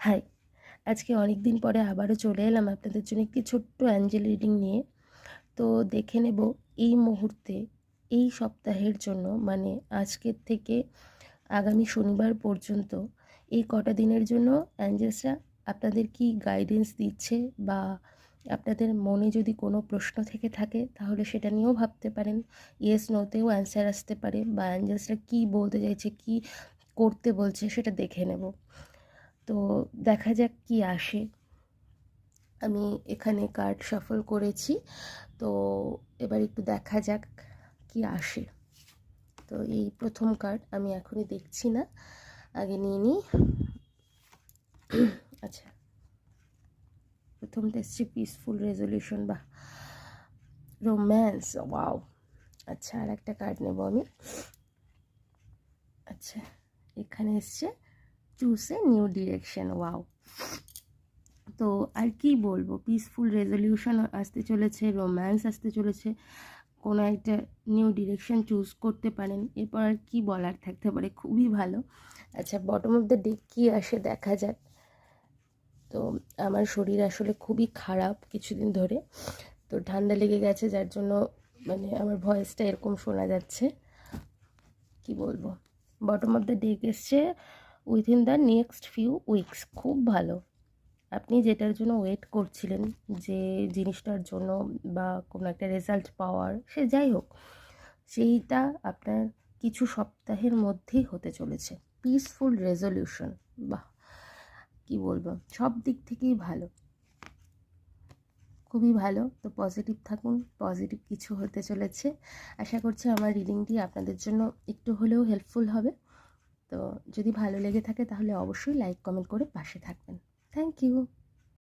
High, আজকে অনেক দিন পরে আবারও চলে এলাম আপনাদের জন্য একটি ছোট্ট অ্যাঞ্জেল রিডিং নিয়ে। তো দেখে নেব এই মুহূর্তে, এই সপ্তাহের জন্য, মানে আজকের থেকে আগামী শনিবার পর্যন্ত এই কটা দিনের জন্য অ্যাঞ্জেলসরা আপনাদের কি গাইডেন্স দিচ্ছে, বা আপনাদের মনে যদি কোনো প্রশ্ন থেকে থাকে তাহলে সেটা নিয়েও ভাবতে পারেন। ইয়েস নোতেও অ্যান্সার আসতে পারে, বা অ্যাঞ্জেলসরা কী বলতে চাইছে, কি করতে বলছে সেটা দেখে নেব। তো দেখা যাক কি আসে। আমি এখানে কার্ড শাফল করেছি, তো এবার একটু দেখা যাক কি আসে। তো এই প্রথম কার্ড আমি এখনই দেখছি না, আগে নিয়ে নিই। আচ্ছা, প্রথমটা এসছে পিসফুল রেজলিউশন বা রোম্যান্স। ওয়াও। আচ্ছা, আর একটা কার্ড নেব আমি। আচ্ছা, এখানে এসছে choose a new direction. Wow. তো আর কি বলবো, পিসফুল রেজলিউশন আসতে চলেছে, রোম্যান্স আসতে চলেছে, কোনো একটা নিউ ডিরেকশন চুজ করতে পারেন। এরপর আর কি বলার থাকতে পারে, খুবই ভালো। আচ্ছা, বটম অফ দ্য ডেক কী আসে দেখা যাক। তো আমার শরীর আসলে খুবই খারাপ কিছুদিন ধরে, তো ঠান্ডা লেগে গেছে, যার জন্য মানে আমার ভয়েসটা এরকম শোনা যাচ্ছে। কি বলবো, বটম অফ দ্য ডেক এসছে within the next few weeks. খুব ভালো। আপনি যেটার জন্য ওয়েট করছিলেন, যে জিনিসটার জন্য, বা কোনো একটা রেজাল্ট পাওয়ার, সে যাই হোক, সেইটা আপনার কিছু সপ্তাহের মধ্যেই হতে চলেছে। পিসফুল রেজলিউশন, বাহ, কি বলবো, সব দিক থেকেই ভালো, খুবই ভালো। তো পজিটিভ থাকুন, পজিটিভ কিছু হতে চলেছে। আশা করছি আমার রিডিংটি আপনাদের জন্য একটু হলেও হেল্পফুল হবে। তো যদি ভালো লেগে থাকে তাহলে অবশ্যই লাইক কমেন্ট করে পাশে থাকবেন। Thank you.